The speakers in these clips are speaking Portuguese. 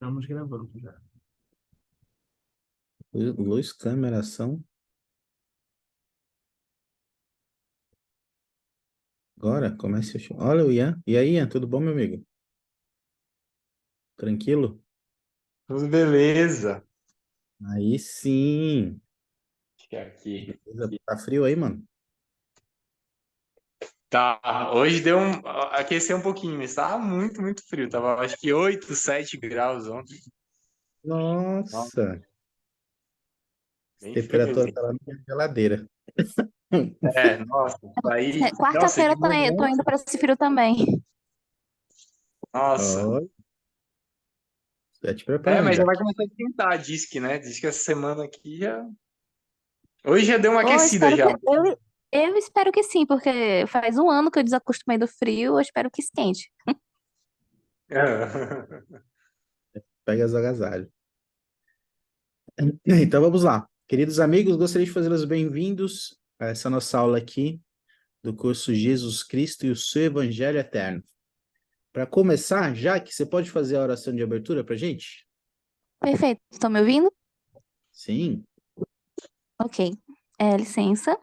Estamos gravando já. Luz, câmera, ação. Agora, comece o show. Olha o Ian. E aí, Ian, tudo bom, meu amigo? Tranquilo? Tudo beleza. Aí sim. Fica aqui. Beleza. Tá frio aí, mano? Tá, hoje deu aqueceu um pouquinho, mas tava muito, muito frio. Tava acho que 8, 7 graus ontem. Nossa, Nossa, bem frio temperatura mesmo. tá lá na geladeira. Nossa, aí, nossa, Quarta-feira de eu tô manhã, indo para esse frio também. nossa. Ó, já te preparando Mas já já. vai começar a esquentar, diz que, né? Diz que essa semana aqui já. Hoje já deu uma Ou aquecida espero já. que eu espero que sim, porque faz um ano que eu desacostumei do frio, eu espero que esquente. Pega as agasalhos. Então vamos lá. Queridos amigos, gostaria de fazê-los bem-vindos a essa nossa aula aqui do curso Jesus Cristo e o seu Evangelho Eterno. Para começar, Jaque, você pode fazer a oração de abertura para gente? Perfeito. Estão me ouvindo? Sim. Ok. Licença.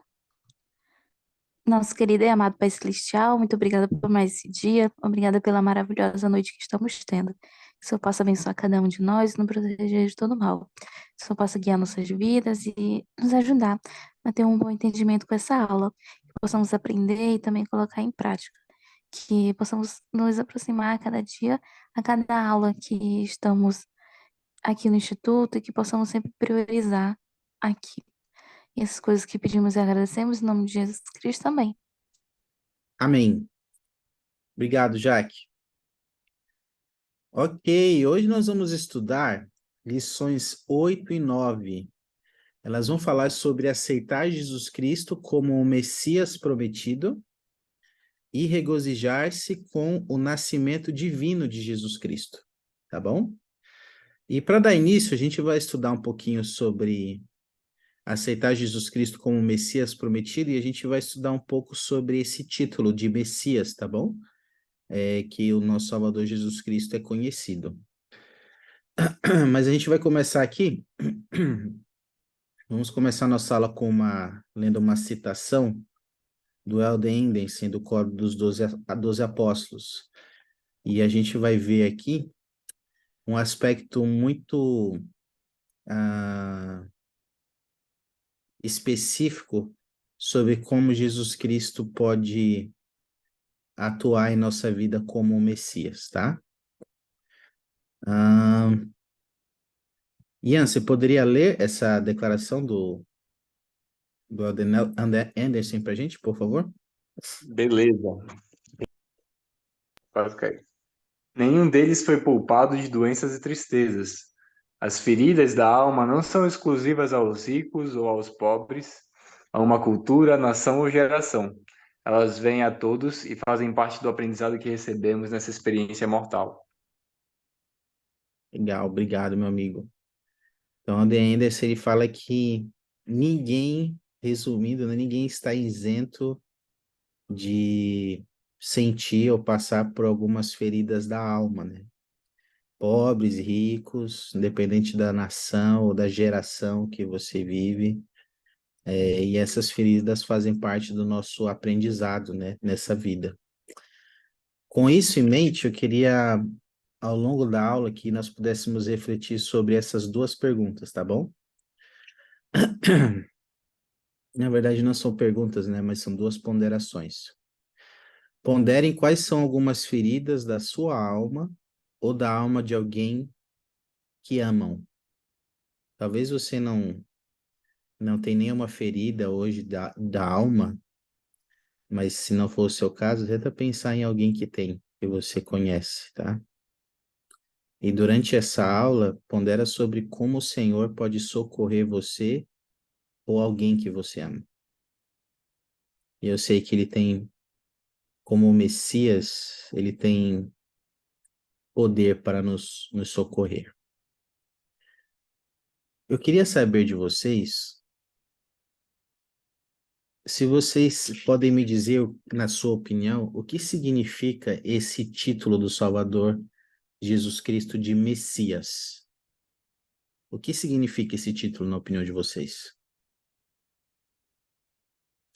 Nosso querido e amado Pai Celestial, muito obrigada por mais esse dia. Obrigada pela maravilhosa noite que estamos tendo. Que o Senhor possa abençoar cada um de nós e nos proteger de todo mal. Que o Senhor possa guiar nossas vidas e nos ajudar a ter um bom entendimento com essa aula. Que possamos aprender e também colocar em prática. Que possamos nos aproximar a cada dia, a cada aula que estamos aqui no Instituto e que possamos sempre priorizar aqui. E essas coisas que pedimos e agradecemos em nome de Jesus Cristo também. Amém. Obrigado, Jaque. Ok, hoje nós vamos estudar lições 8 e 9. Elas vão falar sobre aceitar Jesus Cristo como o Messias prometido e regozijar-se com o nascimento divino de Jesus Cristo, tá bom? E para dar início, a gente vai estudar um pouquinho sobre aceitar Jesus Cristo como o Messias prometido e a gente vai estudar um pouco sobre esse título de Messias, tá bom? Que o nosso Salvador Jesus Cristo é conhecido. Mas a gente vai começar aqui. Vamos começar nossa aula lendo uma citação do Elden Endensen, do Coro dos 12 Apóstolos. E a gente vai ver aqui um aspecto muito específico sobre como Jesus Cristo pode atuar em nossa vida como o Messias, tá? Ah, Ian, você poderia ler essa declaração do Anderson para a gente, por favor? Beleza. Quase caí. Nenhum deles foi poupado de doenças e tristezas. As feridas da alma não são exclusivas aos ricos ou aos pobres, a uma cultura, nação ou geração. Elas vêm a todos e fazem parte do aprendizado que recebemos nessa experiência mortal. Legal, obrigado, meu amigo. Então, o Anderson, ele fala que ninguém, resumindo, né, ninguém está isento de sentir ou passar por algumas feridas da alma, né? Pobres, ricos, independente da nação ou da geração que você vive, e essas feridas fazem parte do nosso aprendizado, né, nessa vida. Com isso em mente, eu queria, ao longo da aula, que nós pudéssemos refletir sobre essas duas perguntas, tá bom? Na verdade, não são perguntas, né, mas são duas ponderações. Ponderem quais são algumas feridas da sua alma ou da alma de alguém que amam. Talvez você não tenha nenhuma ferida hoje da alma, mas se não for o seu caso, tenta pensar em alguém que tem, que você conhece, tá? E durante essa aula, pondera sobre como o Senhor pode socorrer você ou alguém que você ama. E eu sei que ele tem, como o Messias, ele tem poder para nos socorrer. Eu queria saber de vocês, se vocês podem me dizer, na sua opinião, o que significa esse título do Salvador Jesus Cristo de Messias. O que significa esse título, na opinião de vocês?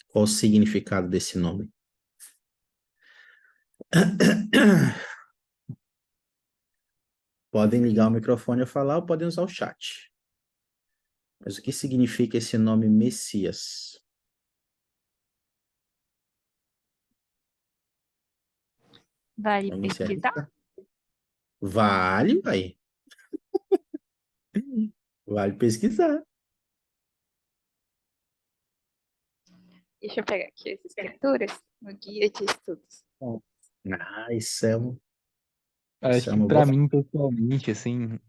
Qual o significado desse nome? Podem ligar o microfone e falar, ou podem usar o chat. Mas o que significa esse nome Messias? Vale Alguém se pesquisar? arrisca? Vale, vai. Vale pesquisar. Deixa eu pegar aqui as escrituras no guia de estudos. Ah, isso é Acho que uma pra boa... mim, pessoalmente, assim,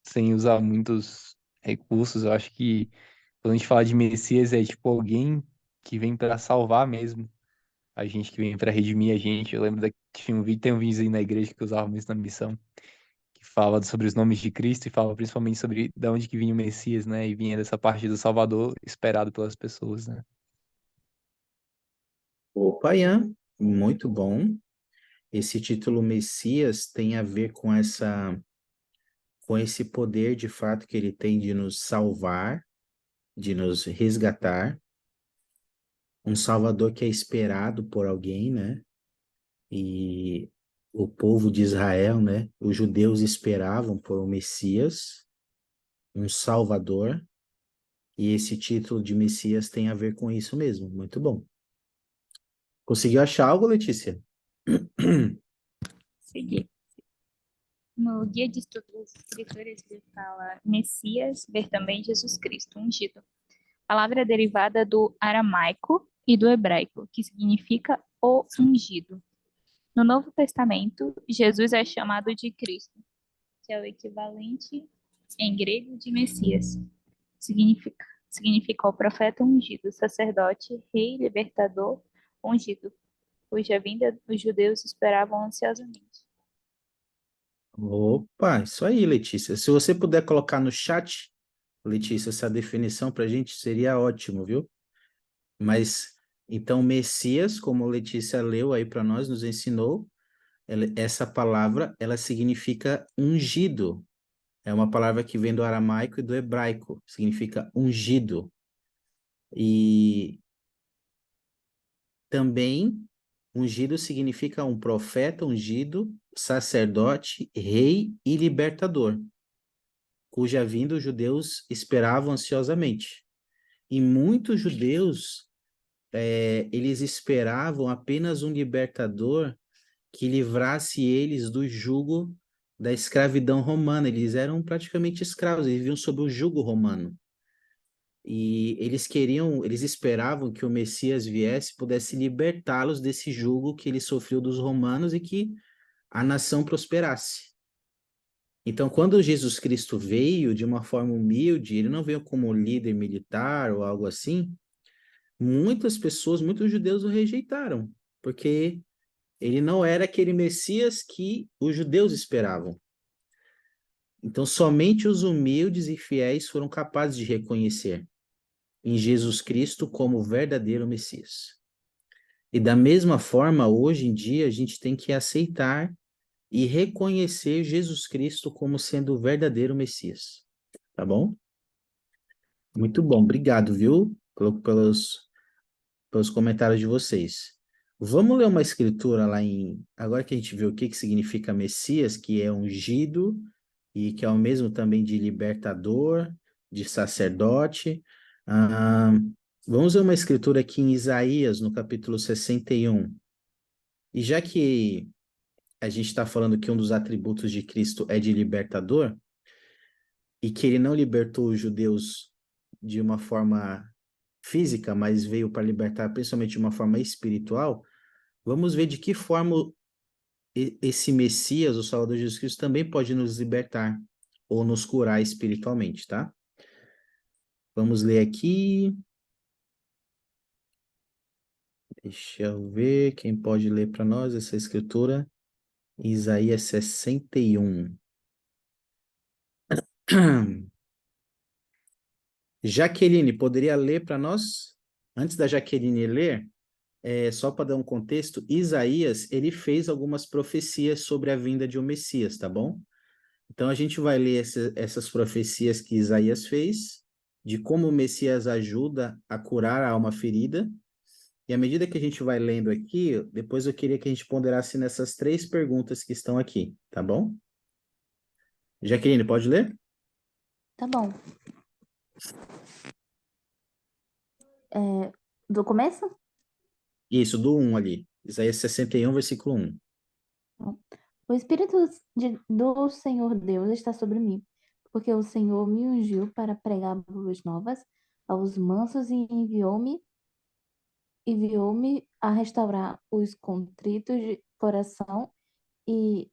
sem usar muitos recursos, eu acho que quando a gente fala de Messias é tipo alguém que vem pra salvar mesmo. A gente que vem pra redimir a gente. Eu lembro que tinha tem um vídeo aí na igreja que usava muito na missão, que fala sobre os nomes de Cristo e fala principalmente sobre de onde que vinha o Messias, né? E vinha dessa parte do Salvador esperado pelas pessoas, né? Opa, Ian, muito bom. Esse título Messias tem a ver com esse poder de fato que ele tem de nos salvar, de nos resgatar. Um Salvador que é esperado por alguém, né? E o povo de Israel, né? Os judeus esperavam por um Messias, um Salvador, e esse título de Messias tem a ver com isso mesmo. Muito bom. Conseguiu achar algo, Letícia? Seguir. No guia de estudos das escrituras, ele fala Messias, ver também Jesus Cristo, ungido. A palavra é derivada do aramaico e do hebraico, que significa o ungido. No Novo Testamento, Jesus é chamado de Cristo, que é o equivalente em grego de Messias. Significa o profeta ungido, sacerdote, rei, libertador, ungido, cuja vinda os judeus esperavam ansiosamente. Opa, isso aí, Letícia. Se você puder colocar no chat, Letícia, essa definição para a gente seria ótimo, viu? Mas, então, Messias, como a Letícia leu aí para nós, nos ensinou, essa palavra, ela significa ungido. É uma palavra que vem do aramaico e do hebraico, significa ungido. E também, ungido significa um profeta ungido, sacerdote, rei e libertador, cuja vinda os judeus esperavam ansiosamente. E muitos judeus, eles esperavam apenas um libertador que livrasse eles do jugo da escravidão romana. Eles eram praticamente escravos, eles viviam sob o jugo romano. E eles esperavam que o Messias viesse e pudesse libertá-los desse jugo que ele sofreu dos romanos e que a nação prosperasse. Então, quando Jesus Cristo veio de uma forma humilde, ele não veio como líder militar ou algo assim, muitas pessoas, muitos judeus o rejeitaram, porque ele não era aquele Messias que os judeus esperavam. Então, somente os humildes e fiéis foram capazes de reconhecer em Jesus Cristo como o verdadeiro Messias. E da mesma forma, hoje em dia, a gente tem que aceitar e reconhecer Jesus Cristo como sendo o verdadeiro Messias. Tá bom? Muito bom, obrigado, viu? Pelos comentários de vocês. Vamos ler uma escritura lá em. Agora que a gente viu o que significa Messias, que é ungido e que é o mesmo também de libertador, de sacerdote. Ah, vamos ler uma escritura aqui em Isaías, no capítulo 61. E já que a gente está falando que um dos atributos de Cristo é de libertador, e que ele não libertou os judeus de uma forma física, mas veio para libertar principalmente de uma forma espiritual, vamos ver de que forma esse Messias, o Salvador Jesus Cristo, também pode nos libertar ou nos curar espiritualmente, tá? Vamos ler aqui. Deixa eu ver quem pode ler para nós essa escritura. Isaías 61. Jaqueline, poderia ler para nós? Antes da Jaqueline ler, só para dar um contexto, Isaías, ele fez algumas profecias sobre a vinda de um Messias, tá bom? Então a gente vai ler essas profecias que Isaías fez, de como o Messias ajuda a curar a alma ferida. E à medida que a gente vai lendo aqui, depois eu queria que a gente ponderasse nessas três perguntas que estão aqui, tá bom? Jaqueline, pode ler? Tá bom. Do começo? Isso, do 1 ali. Isaías 61, versículo 1. O Espírito do Senhor Deus está sobre mim, porque o Senhor me ungiu para pregar boas novas aos mansos e enviou-me a restaurar os contritos de coração e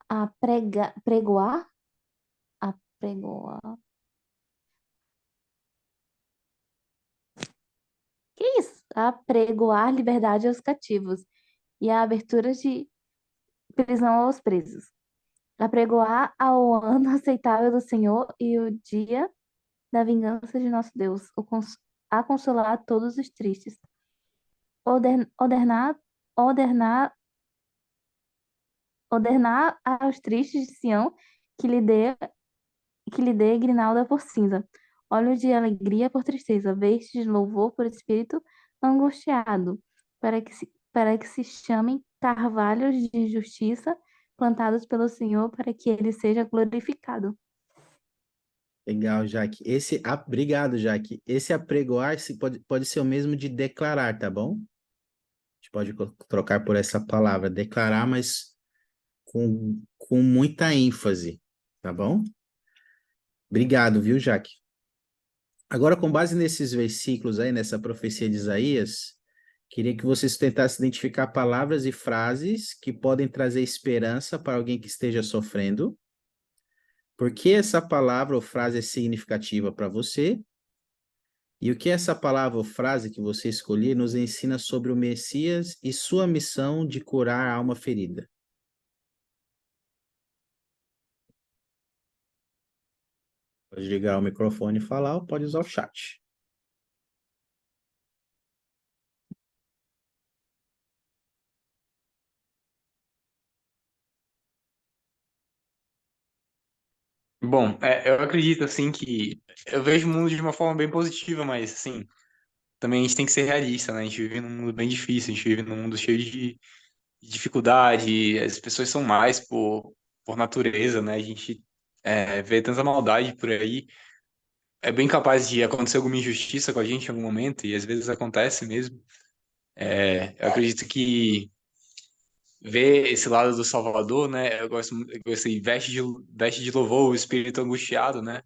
a pregoar. Que isso? A pregoar liberdade aos cativos e a abertura de prisão aos presos. Apregoar ao ano aceitável do Senhor e o dia da vingança de nosso Deus, a consolar todos os tristes. Ordenar, ordenar, ordenar aos tristes de Sião que lhe dê grinalda por cinza, óleo de alegria por tristeza, vestes de louvor por espírito angustiado, para que se chamem carvalhos de justiça plantados pelo Senhor, para que ele seja glorificado. Legal, Jaque. Obrigado, Jaque. Esse apregoar pode ser o mesmo de declarar, tá bom? A gente pode trocar por essa palavra, declarar, mas com muita ênfase, tá bom? Obrigado, viu, Jaque? Agora, com base nesses versículos aí, nessa profecia de Isaías, queria que vocês tentassem identificar palavras e frases que podem trazer esperança para alguém que esteja sofrendo. Por que essa palavra ou frase é significativa para você? E o que essa palavra ou frase que você escolher nos ensina sobre o Messias e sua missão de curar a alma ferida? Pode ligar o microfone e falar, ou pode usar o chat. Bom, eu acredito, assim, que eu vejo o mundo de uma forma bem positiva, mas, assim, também a gente tem que ser realista, né? A gente vive num mundo bem difícil, a gente vive num mundo cheio de dificuldade, as pessoas são mais por natureza, né? A gente vê tanta maldade por aí. É bem capaz de acontecer alguma injustiça com a gente em algum momento, e às vezes acontece mesmo. Eu acredito que ver esse lado do Salvador, né? Eu gosto de veste de louvor, o espírito angustiado, né?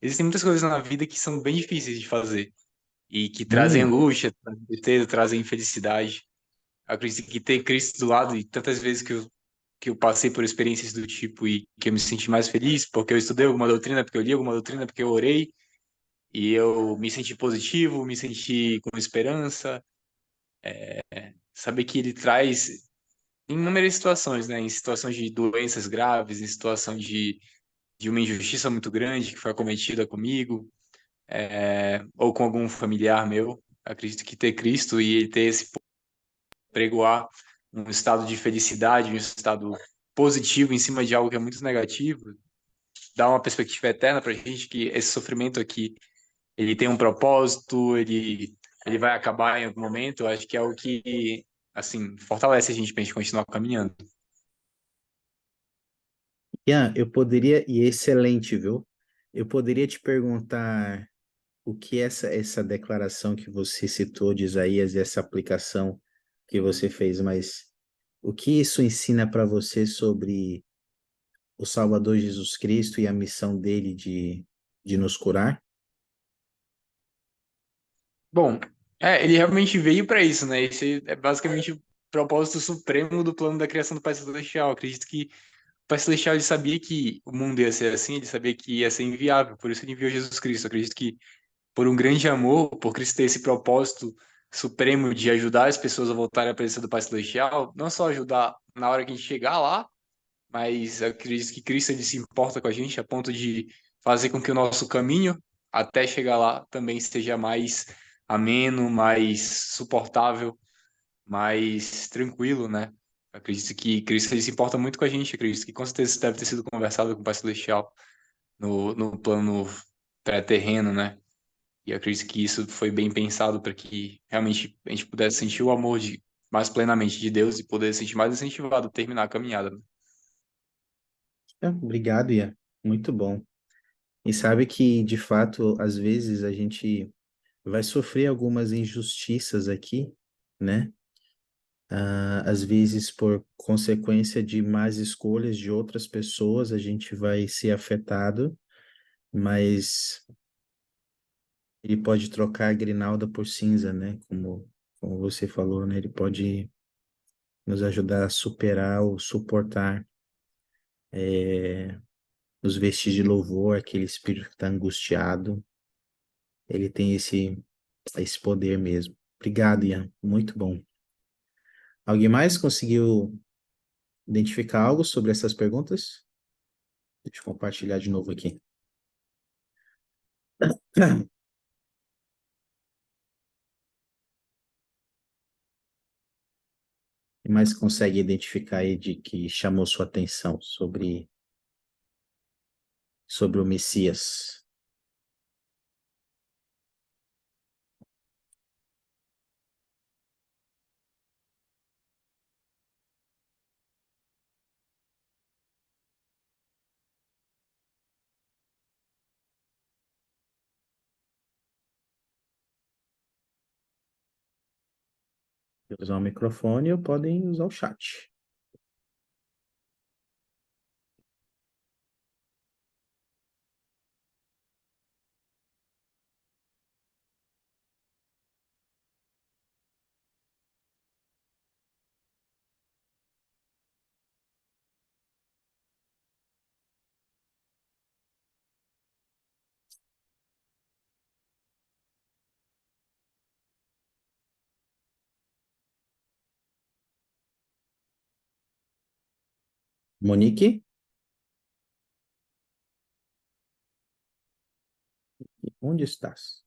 Existem muitas coisas na vida que são bem difíceis de fazer e que trazem Hum, angústia, trazem tristeza, trazem infelicidade. Eu acredito que ter Cristo do lado e tantas vezes que eu passei por experiências do tipo e que eu me senti mais feliz porque eu estudei alguma doutrina, porque eu li alguma doutrina, porque eu orei e eu me senti positivo, me senti com esperança. Saber que ele traz em inúmeras situações, né? Em situações de doenças graves, em situação de uma injustiça muito grande que foi cometida comigo, ou com algum familiar meu. Acredito que ter Cristo e ele ter esse pregoar um estado de felicidade, um estado positivo em cima de algo que é muito negativo, dá uma perspectiva eterna para a gente que esse sofrimento aqui ele tem um propósito, ele vai acabar em algum momento. Eu acho que é o que assim fortalece a gente para a gente continuar caminhando. Ian, e excelente, viu? Eu poderia te perguntar o que essa declaração que você citou de Isaías e essa aplicação que você fez, mas o que isso ensina para você sobre o Salvador Jesus Cristo e a missão dele de nos curar? Bom, ele realmente veio para isso, né? Esse é basicamente o propósito supremo do plano da criação do Pai Celestial. Eu acredito que o Pai Celestial ele sabia que o mundo ia ser assim, ele sabia que ia ser inviável, por isso ele enviou Jesus Cristo. Eu acredito que por um grande amor, por Cristo ter esse propósito supremo de ajudar as pessoas a voltarem à presença do Pai Celestial, não só ajudar na hora que a gente chegar lá, mas eu acredito que Cristo ele se importa com a gente a ponto de fazer com que o nosso caminho até chegar lá também seja mais ameno, mais suportável, mais tranquilo, né? Acredito que Cristo ele se importa muito com a gente. Acredito que com certeza isso deve ter sido conversado com o Pai Celestial no plano pré-terreno, né? E acredito que isso foi bem pensado para que realmente a gente pudesse sentir o amor mais plenamente de Deus e poder se sentir mais incentivado a terminar a caminhada, né? Obrigado, Ian. Muito bom. E sabe que, de fato, às vezes a gente vai sofrer algumas injustiças aqui, né? Às vezes, por consequência de más escolhas de outras pessoas, a gente vai ser afetado, mas ele pode trocar a grinalda por cinza, né? Como você falou, né? Ele pode nos ajudar a superar ou suportar os vestígios de louvor, aquele espírito que está angustiado. Ele tem esse poder mesmo. Obrigado, Ian. Muito bom. Alguém mais conseguiu identificar algo sobre essas perguntas? Deixa eu compartilhar de novo aqui. Quem mais consegue identificar aí de que chamou sua atenção sobre o Messias? Usar o microfone ou podem usar o chat. Monique, onde estás?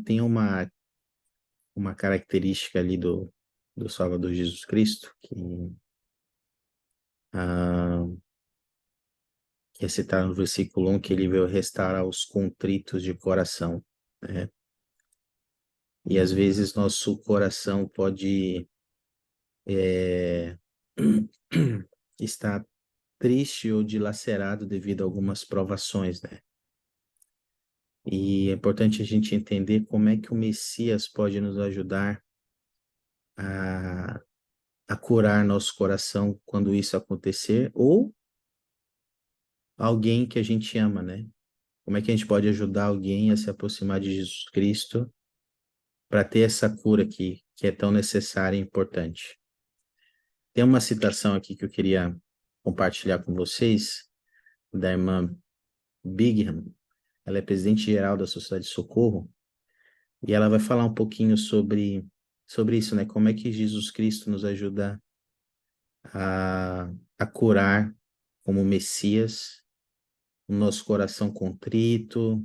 Tem uma característica ali do Salvador Jesus Cristo ah, que é citado no versículo 1, que ele veio restaurar os contritos de coração, né? E às vezes nosso coração pode estar triste ou dilacerado devido a algumas provações, né? E é importante a gente entender como é que o Messias pode nos ajudar a, a curar nosso coração quando isso acontecer, ou alguém que a gente ama, né? Como é que a gente pode ajudar alguém a se aproximar de Jesus Cristo para ter essa cura aqui, que é tão necessária e importante? Tem uma citação aqui que eu queria compartilhar com vocês, da irmã Bigham. Ela é presidente geral da Sociedade de Socorro, e ela vai falar um pouquinho sobre isso, né? Como é que Jesus Cristo nos ajuda a curar como Messias o nosso coração contrito,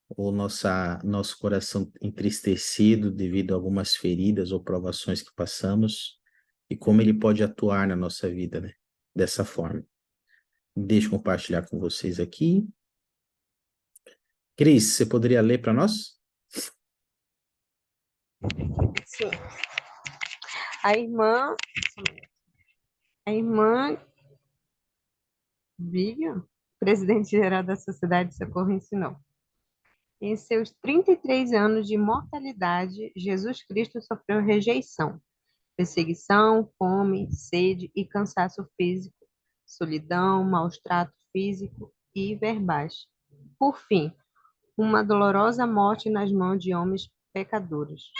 ou nosso coração entristecido devido a algumas feridas ou provações que passamos, e como ele pode atuar na nossa vida, né? Dessa forma. Deixa eu compartilhar com vocês aqui. Cris, você poderia ler para nós? Sim. A irmã, a irmã Vivian, presidente-geral da Sociedade de Socorro, ensinou. Em seus 33 anos de mortalidade, Jesus Cristo sofreu rejeição, perseguição, fome, sede e cansaço físico, solidão, maus tratos físico e verbais. Por fim, uma dolorosa morte nas mãos de homens pecadores.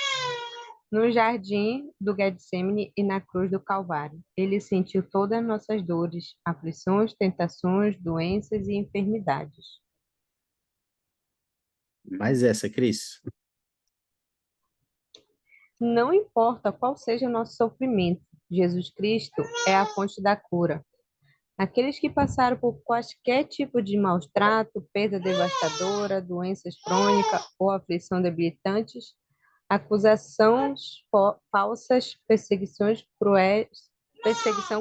No jardim do Getsemane e na cruz do Calvário, ele sentiu todas as nossas dores, aflições, tentações, doenças e enfermidades. Mais essa, Cris. Não importa qual seja o nosso sofrimento, Jesus Cristo é a fonte da cura. Aqueles que passaram por quaisquer tipo de maus trato, perda devastadora, doenças crônicas ou aflição debilitantes, acusações falsas, perseguição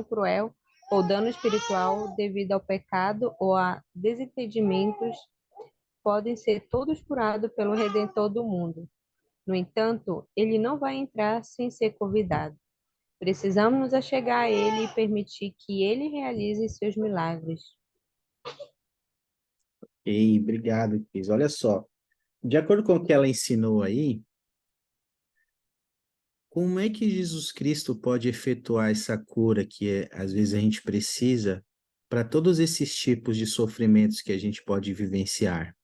cruel ou dano espiritual devido ao pecado ou a desentendimentos, podem ser todos curados pelo Redentor do mundo. No entanto, ele não vai entrar sem ser convidado. Precisamos nos achegar a ele e permitir que ele realize seus milagres. Ei, obrigado, Cris. Olha só, de acordo com o que ela ensinou aí, como é que Jesus Cristo pode efetuar essa cura que às vezes a gente precisa para todos esses tipos de sofrimentos que a gente pode vivenciar?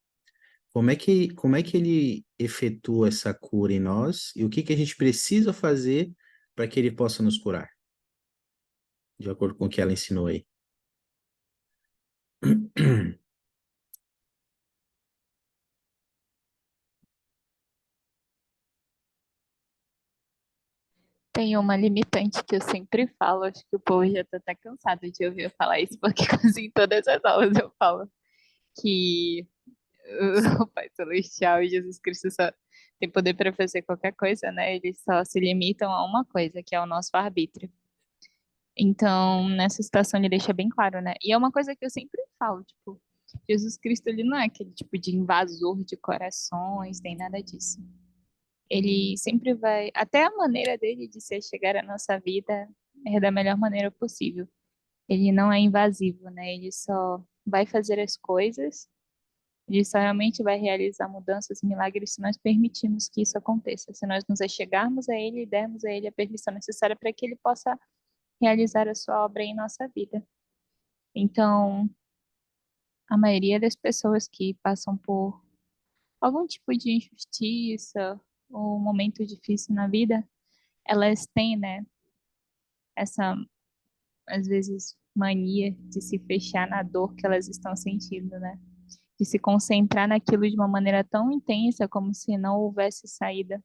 Como é que ele efetua essa cura em nós e o que que a gente precisa fazer para que ele possa nos curar? De acordo com o que ela ensinou aí. Tem uma limitante que eu sempre falo, acho que o povo já tá até cansado de ouvir eu falar isso, porque quase em todas as aulas eu falo que o Pai Celestial e Jesus Cristo só tem poder para fazer qualquer coisa, né? Eles só se limitam a uma coisa, que é o nosso arbítrio. Então, nessa situação ele deixa bem claro, né? E é uma coisa que eu sempre falo, tipo, Jesus Cristo ele não é aquele tipo de invasor de corações, nem nada disso. Ele sempre vai, até a maneira dele de se chegar à nossa vida é da melhor maneira possível. Ele não é invasivo, né? Ele só vai fazer as coisas, ele só realmente vai realizar mudanças, milagres, se nós permitirmos que isso aconteça, se nós nos achegarmos a ele e dermos a ele a permissão necessária para que ele possa realizar a sua obra em nossa vida. Então, a maioria das pessoas que passam por algum tipo de injustiça ou um momento difícil na vida, elas têm, né, essa, às vezes, mania de se fechar na dor que elas estão sentindo, né? De se concentrar naquilo de uma maneira tão intensa como se não houvesse saída.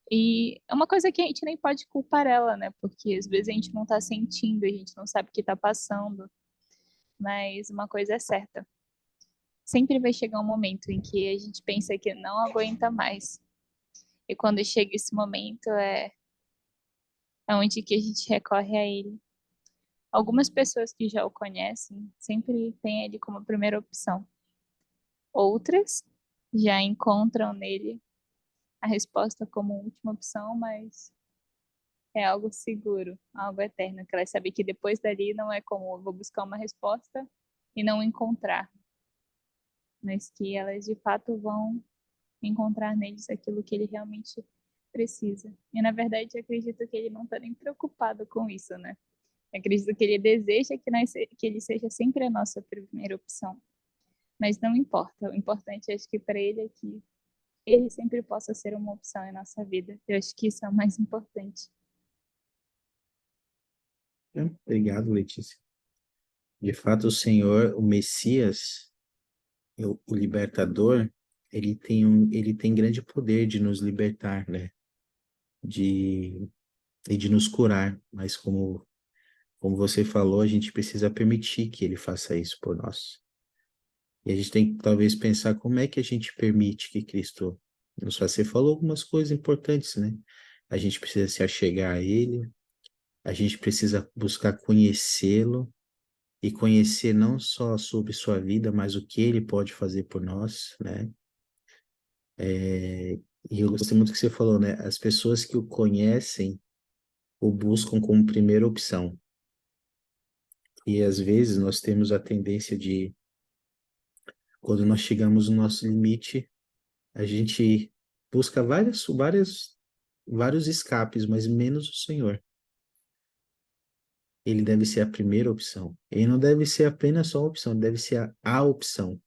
E é uma coisa que a gente nem pode culpar ela, né? Porque às vezes a gente não tá sentindo, a gente não sabe o que tá passando. Mas uma coisa é certa. Sempre vai chegar um momento em que a gente pensa que não aguenta mais. E quando chega esse momento é onde que a gente recorre a ele. Algumas pessoas que já o conhecem sempre têm ele como primeira opção. Outras já encontram nele a resposta como última opção, mas é algo seguro, algo eterno, que elas sabem que depois dali não é como eu vou buscar uma resposta e não encontrar, mas que elas de fato vão encontrar neles aquilo que ele realmente precisa. E na verdade, eu acredito que ele não está nem preocupado com isso, né? Eu acredito que ele deseja que ele seja sempre a nossa primeira opção. Mas não importa. O importante, acho que para ele é que ele sempre possa ser uma opção em nossa vida. Eu acho que isso é o mais importante. Obrigado, Letícia. De fato, o Senhor, o Messias, o libertador, ele tem grande poder de nos libertar, né? De, e de nos curar. Mas como você falou, a gente precisa permitir que ele faça isso por nós. E a gente tem que talvez pensar como é que a gente permite que Cristo nos faça. Você falou algumas coisas importantes, né? A gente precisa se achegar a ele, a gente precisa buscar conhecê-lo e conhecer não só sobre sua vida, mas o que ele pode fazer por nós, né? E eu gostei muito do que você falou, né? As pessoas que o conhecem o buscam como primeira opção. E às vezes nós temos a tendência de, quando nós chegamos no nosso limite, a gente busca vários escapes, mas menos o Senhor. Ele deve ser a primeira opção. Ele não deve ser apenas só uma opção, ele deve ser a opção.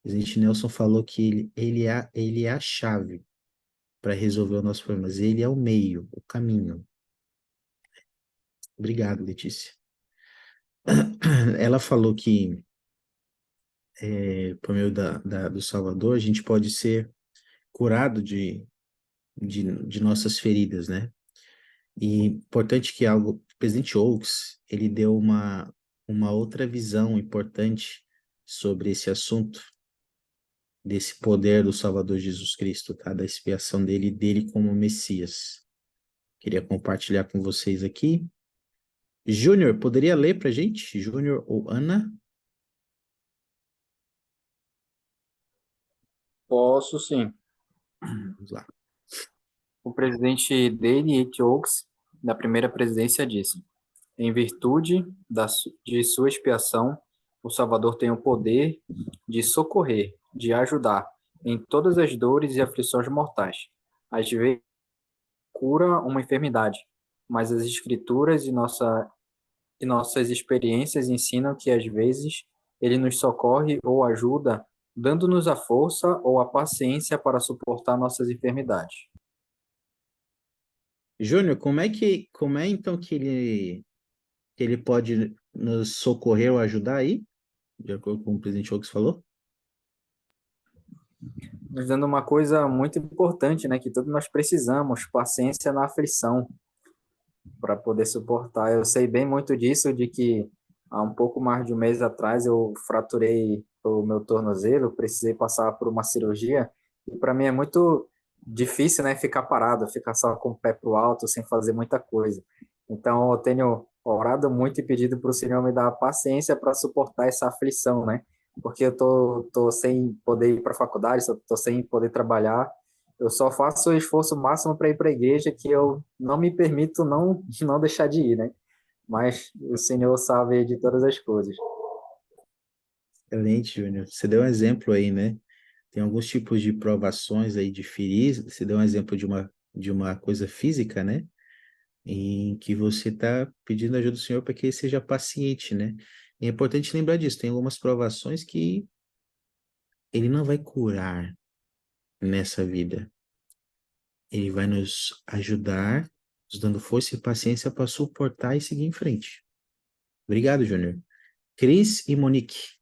O presidente Nelson falou que ele é a chave. para resolver o nosso problema, mas ele é o meio, o caminho. Obrigado, Letícia. Ela falou que por meio do Salvador, a gente pode ser curado de nossas feridas, né? E importante que algo, o presidente Oaks, ele deu uma outra visão importante sobre esse assunto, desse poder do Salvador Jesus Cristo, tá? Da expiação dele e dele como Messias. Queria compartilhar com vocês aqui. Júnior, poderia ler para gente? Júnior ou Ana? Posso sim. Vamos lá. O presidente Dale H. Oaks, da primeira presidência, disse: em virtude de sua expiação, o Salvador tem o poder de socorrer, de ajudar em todas as dores e aflições mortais. Às vezes, cura uma enfermidade, mas as Escrituras e nossas experiências ensinam que, às vezes, ele nos socorre ou ajuda, dando-nos a força ou a paciência para suportar nossas enfermidades. Júnior, como é então que ele pode nos socorrer ou ajudar aí? De acordo com o presidente Oaks falou? Nos dando uma coisa muito importante, né, que todos nós precisamos, paciência na aflição, para poder suportar. Eu sei bem muito disso, de que há um pouco mais de um mês atrás eu fraturei o meu tornozelo, precisei passar por uma cirurgia, e para mim é muito difícil, né, ficar parado, ficar só com o pé pro alto, sem fazer muita coisa. Então eu tenho orado muito e pedido para o Senhor me dar paciência para suportar essa aflição, né? Porque eu tô sem poder ir para a faculdade, tô sem poder trabalhar, eu só faço o esforço máximo para ir para a igreja, que eu não me permito não deixar de ir, né? Mas o Senhor sabe de todas as coisas. Excelente, Júnior. Você deu um exemplo aí, né? Tem alguns tipos de provações aí de ferir. Você deu um exemplo de uma coisa física, né? Em que você está pedindo ajuda do Senhor para que ele seja paciente, né? E é importante lembrar disso. Tem algumas provações que ele não vai curar nessa vida. Ele vai nos ajudar, nos dando força e paciência para suportar e seguir em frente. Obrigado, Júnior. Cris e Monique.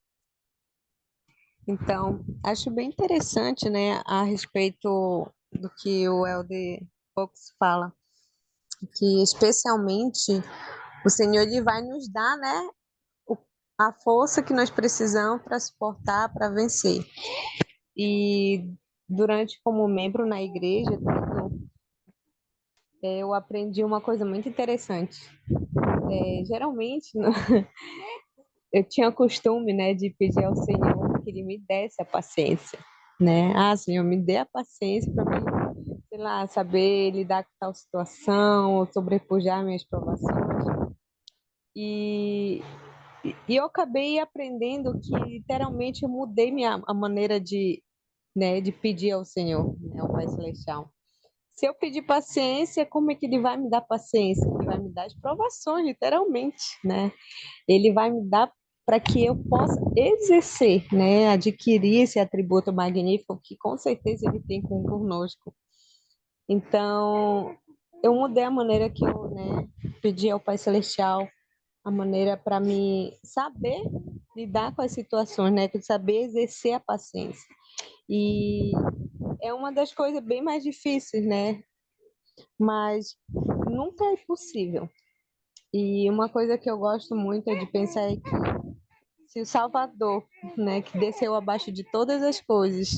Então, acho bem interessante, né, a respeito do que o Elder Fox fala, que especialmente o Senhor ele vai nos dar, né, a força que nós precisamos para suportar, para vencer. E durante como membro na igreja, eu aprendi uma coisa muito interessante. Geralmente, eu tinha costume, né, de pedir ao Senhor que Ele me desse a paciência, né? Ah, Senhor, me dê a paciência para mim, sei lá, saber lidar com tal situação, ou sobrepujar minhas provações. E, e eu acabei aprendendo que literalmente eu mudei a maneira de pedir ao Senhor, né, ao Pai Celestial. Se eu pedir paciência, como é que Ele vai me dar paciência? Ele vai me dar as provações, literalmente, né? Ele vai me dar para que eu possa exercer, né, adquirir esse atributo magnífico que com certeza ele tem conosco. Então, eu mudei a maneira que eu, né, pedi ao Pai Celestial, a maneira para me saber lidar com as situações, né, saber exercer a paciência. E é uma das coisas bem mais difíceis, né, mas nunca é impossível. E uma coisa que eu gosto muito é de pensar que se o Salvador, né, que desceu abaixo de todas as coisas,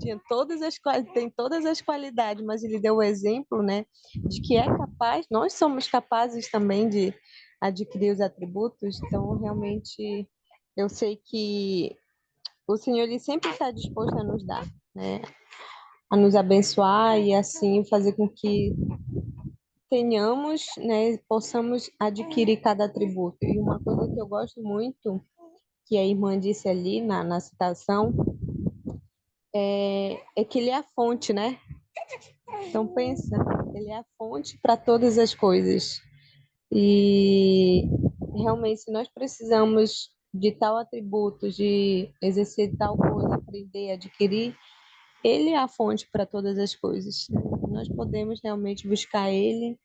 tem todas as qualidades, mas ele deu o exemplo, né, de que é capaz, nós somos capazes também de adquirir os atributos. Então, realmente, eu sei que o Senhor ele sempre está disposto a nos dar, né, a nos abençoar e assim fazer com que tenhamos, né, possamos adquirir cada atributo. E uma coisa que eu gosto muito que a irmã disse ali na citação, é que ele é a fonte, né? Então pensa, ele é a fonte para todas as coisas. E realmente, se nós precisamos de tal atributo, de exercer tal coisa, aprender, adquirir, ele é a fonte para todas as coisas. nós podemos realmente buscar Ele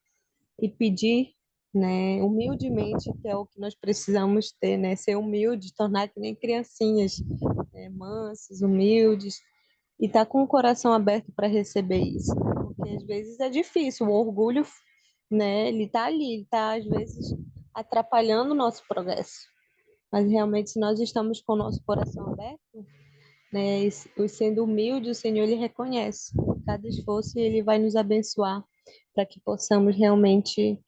e pedir, né, humildemente, que é o que nós precisamos ter, né, ser humilde, tornar que nem criancinhas, né, mansos, humildes, e estar com o coração aberto para receber isso, né, porque às vezes é difícil, o orgulho, né, ele está ali, ele está às vezes atrapalhando o nosso progresso, mas realmente se nós estamos com o nosso coração aberto, né, e sendo humilde, o Senhor ele reconhece cada esforço e ele vai nos abençoar para que possamos realmente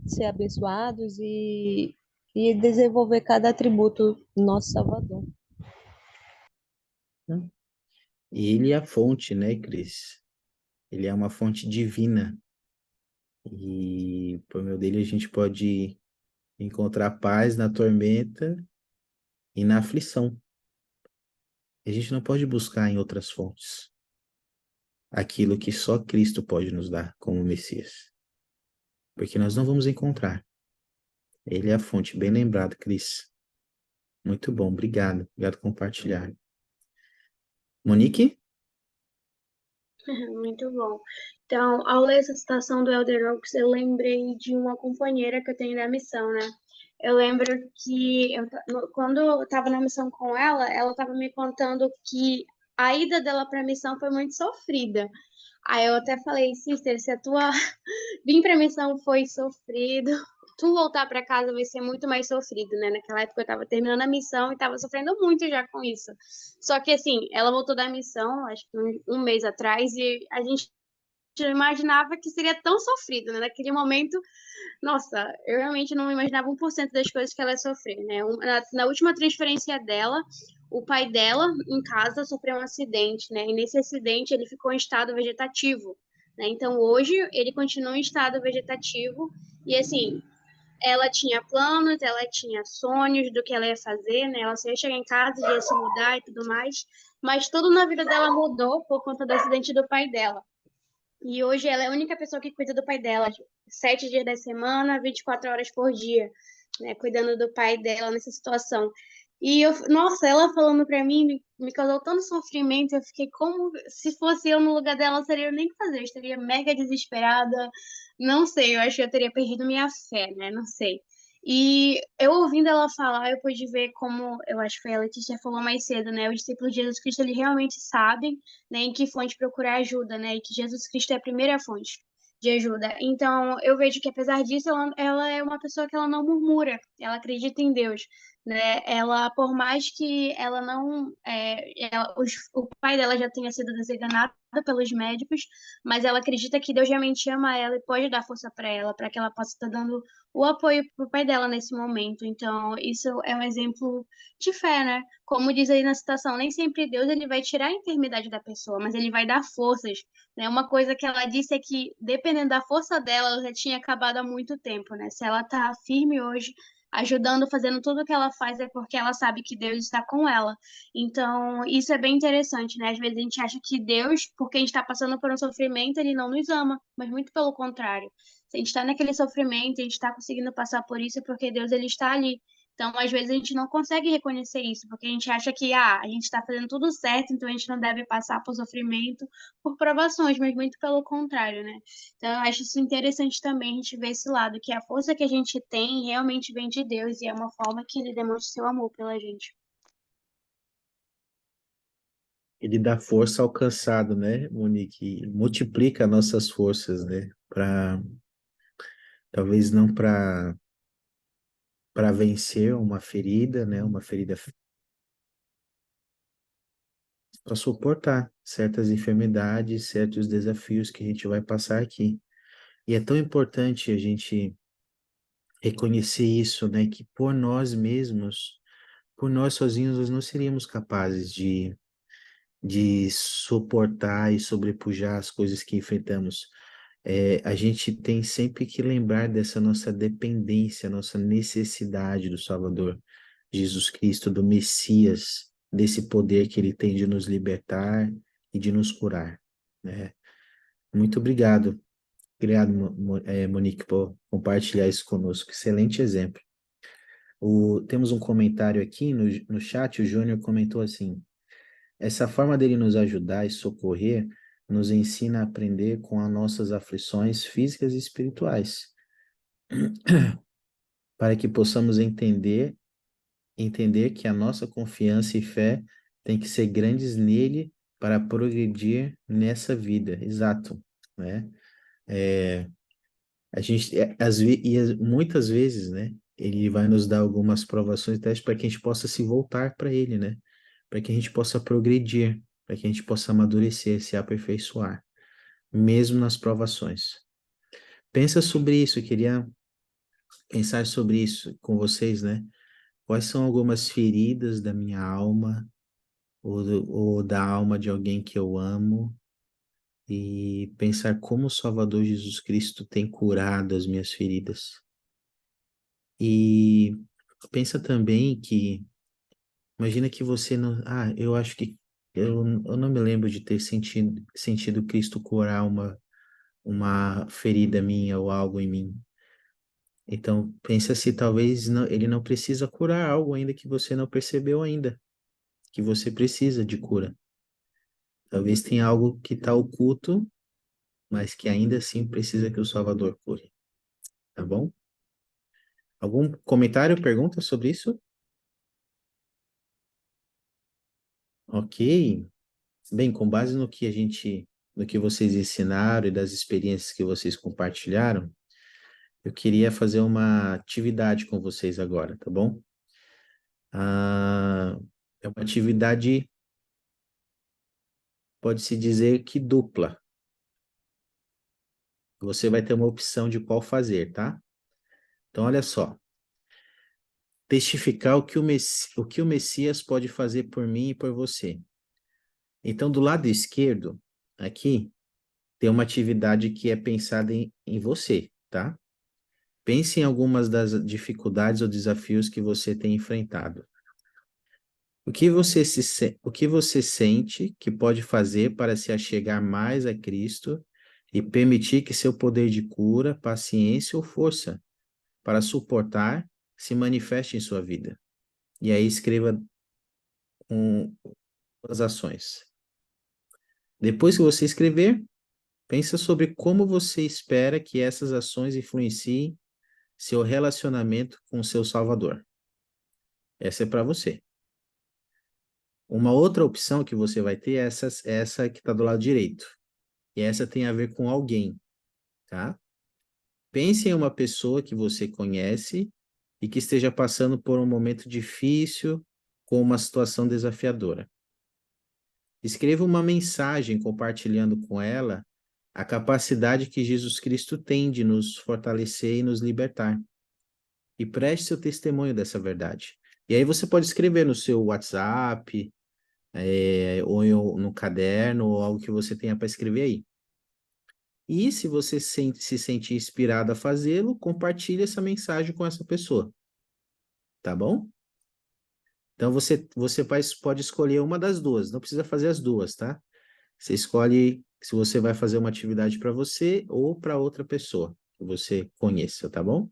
ser abençoados e desenvolver cada atributo do nosso Salvador. E ele é a fonte, né, Cris? Ele é uma fonte divina. E por meio dele a gente pode encontrar paz na tormenta e na aflição. A gente não pode buscar em outras fontes aquilo que só Cristo pode nos dar como Messias. Porque nós não vamos encontrar. Ele é a fonte, bem lembrado, Cris. Muito bom, obrigado. Obrigado por compartilhar. Monique? Muito bom. Então, ao ler essa citação do Elder Oaks, eu lembrei de uma companheira que eu tenho na missão, né? Eu lembro que quando eu estava na missão com ela estava me contando que a ida dela para a missão foi muito sofrida. Aí eu até falei, sister, se a tua vir para a missão foi sofrido, tu voltar para casa vai ser muito mais sofrido, né? Naquela época eu estava terminando a missão e estava sofrendo muito já com isso. Só que assim, ela voltou da missão, acho que um mês atrás, e a gente não imaginava que seria tão sofrido, né? Naquele momento, nossa, eu realmente não imaginava 1% das coisas que ela ia sofrer, né? Na última transferência dela, o pai dela, em casa, sofreu um acidente, né? E nesse acidente ele ficou em estado vegetativo, né? Então hoje ele continua em estado vegetativo e assim, ela tinha planos, ela tinha sonhos do que ela ia fazer, né? Ela só ia chegar em casa, ia se mudar e tudo mais, mas tudo na vida dela mudou por conta do acidente do pai dela. E hoje ela é a única pessoa que cuida do pai dela, 7 dias da semana, 24 horas por dia, né? Cuidando do pai dela nessa situação. E eu, nossa, ela falando pra mim me causou tanto sofrimento. Eu fiquei como se fosse eu no lugar dela, eu não seria nem o que fazer. Eu estaria mega desesperada. Não sei, eu acho que eu teria perdido minha fé, né? Não sei. E eu ouvindo ela falar, eu pude ver como, eu acho que foi a Letícia falou mais cedo, né? Os discípulos de Jesus Cristo, eles realmente sabem, né, em que fonte procurar ajuda, né? E que Jesus Cristo é a primeira fonte de ajuda. Então, eu vejo que apesar disso, ela é uma pessoa que ela não murmura, ela acredita em Deus, né? Ela, por mais que ela não, o pai dela já tenha sido desenganado pelos médicos, mas ela acredita que Deus realmente ama ela e pode dar força para que ela possa estar dando o apoio pro pai dela nesse momento. Então, isso é um exemplo de fé, né? Como diz aí na citação, nem sempre Deus ele vai tirar a enfermidade da pessoa, mas ele vai dar forças, né? Uma coisa que ela disse é que, dependendo da força dela, ela já tinha acabado há muito tempo, né? Se ela tá firme hoje, ajudando, fazendo tudo o que ela faz, é porque ela sabe que Deus está com ela. Então, isso é bem interessante, né? Às vezes a gente acha que Deus, porque a gente está passando por um sofrimento, ele não nos ama, mas muito pelo contrário. Se a gente está naquele sofrimento, a gente está conseguindo passar por isso, é porque Deus ele está ali. Então, às vezes a gente não consegue reconhecer isso, porque a gente acha que a gente está fazendo tudo certo, então a gente não deve passar por sofrimento, por provações, mas muito pelo contrário, né? Então, eu acho isso interessante também a gente ver esse lado, que a força que a gente tem realmente vem de Deus e é uma forma que ele demonstra seu amor pela gente. Ele dá força ao cansado, né, Monique? Multiplica nossas forças, né? Talvez não para vencer uma ferida, né? Uma ferida para suportar certas enfermidades, certos desafios que a gente vai passar aqui. E é tão importante a gente reconhecer isso, né? Que por nós mesmos, por nós sozinhos, nós não seríamos capazes de suportar e sobrepujar as coisas que enfrentamos. A gente tem sempre que lembrar dessa nossa dependência, nossa necessidade do Salvador, Jesus Cristo, do Messias, desse poder que ele tem de nos libertar e de nos curar, né? Muito obrigado, Monique, por compartilhar isso conosco. Excelente exemplo. Temos um comentário aqui no chat, o Júnior comentou assim: essa forma dele nos ajudar e socorrer nos ensina a aprender com as nossas aflições físicas e espirituais, para que possamos entender que a nossa confiança e fé tem que ser grandes nele para progredir nessa vida. Exato, né? A gente, muitas vezes, né? Ele vai nos dar algumas provações e testes para que a gente possa se voltar para ele, né? Para que a gente possa progredir, para que a gente possa amadurecer, se aperfeiçoar, mesmo nas provações. Pensa sobre isso, eu queria pensar sobre isso com vocês, né? Quais são algumas feridas da minha alma ou da alma de alguém que eu amo e pensar como o Salvador Jesus Cristo tem curado as minhas feridas. E pensa também que, imagina que você não, eu acho que eu não me lembro de ter sentido Cristo curar uma ferida minha ou algo em mim. Então, pensa se talvez ele não precisa curar algo ainda que você não percebeu ainda, que você precisa de cura. Talvez tenha algo que está oculto, mas que ainda assim precisa que o Salvador cure, tá bom? Algum comentário, pergunta sobre isso? Ok. Bem, com base no que vocês ensinaram e das experiências que vocês compartilharam, eu queria fazer uma atividade com vocês agora, tá bom? É uma atividade, pode-se dizer que dupla. Você vai ter uma opção de qual fazer, tá? Então, olha só. Testificar o que o Messias pode fazer por mim e por você. Então, do lado esquerdo, aqui, tem uma atividade que é pensada em você, tá? Pense em algumas das dificuldades ou desafios que você tem enfrentado. O que você sente que pode fazer para se achegar mais a Cristo e permitir que seu poder de cura, paciência ou força para suportar se manifeste em sua vida? E aí escreva as ações. Depois que você escrever, pensa sobre como você espera que essas ações influenciem seu relacionamento com seu Salvador. Essa é para você. Uma outra opção que você vai ter é essa que está do lado direito. E essa tem a ver com alguém, tá? Pense em uma pessoa que você conhece e que esteja passando por um momento difícil com uma situação desafiadora. Escreva uma mensagem compartilhando com ela a capacidade que Jesus Cristo tem de nos fortalecer e nos libertar. E preste seu testemunho dessa verdade. E aí você pode escrever no seu WhatsApp, no caderno, ou algo que você tenha para escrever aí. E se você se sentir inspirado a fazê-lo, compartilhe essa mensagem com essa pessoa. Tá bom? Então você pode escolher uma das duas, não precisa fazer as duas, tá? Você escolhe se você vai fazer uma atividade para você ou para outra pessoa que você conheça, tá bom?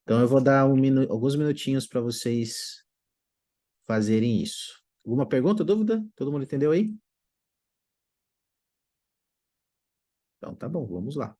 Então eu vou dar alguns minutinhos para vocês fazerem isso. Alguma pergunta, dúvida? Todo mundo entendeu aí? Então tá bom, vamos lá.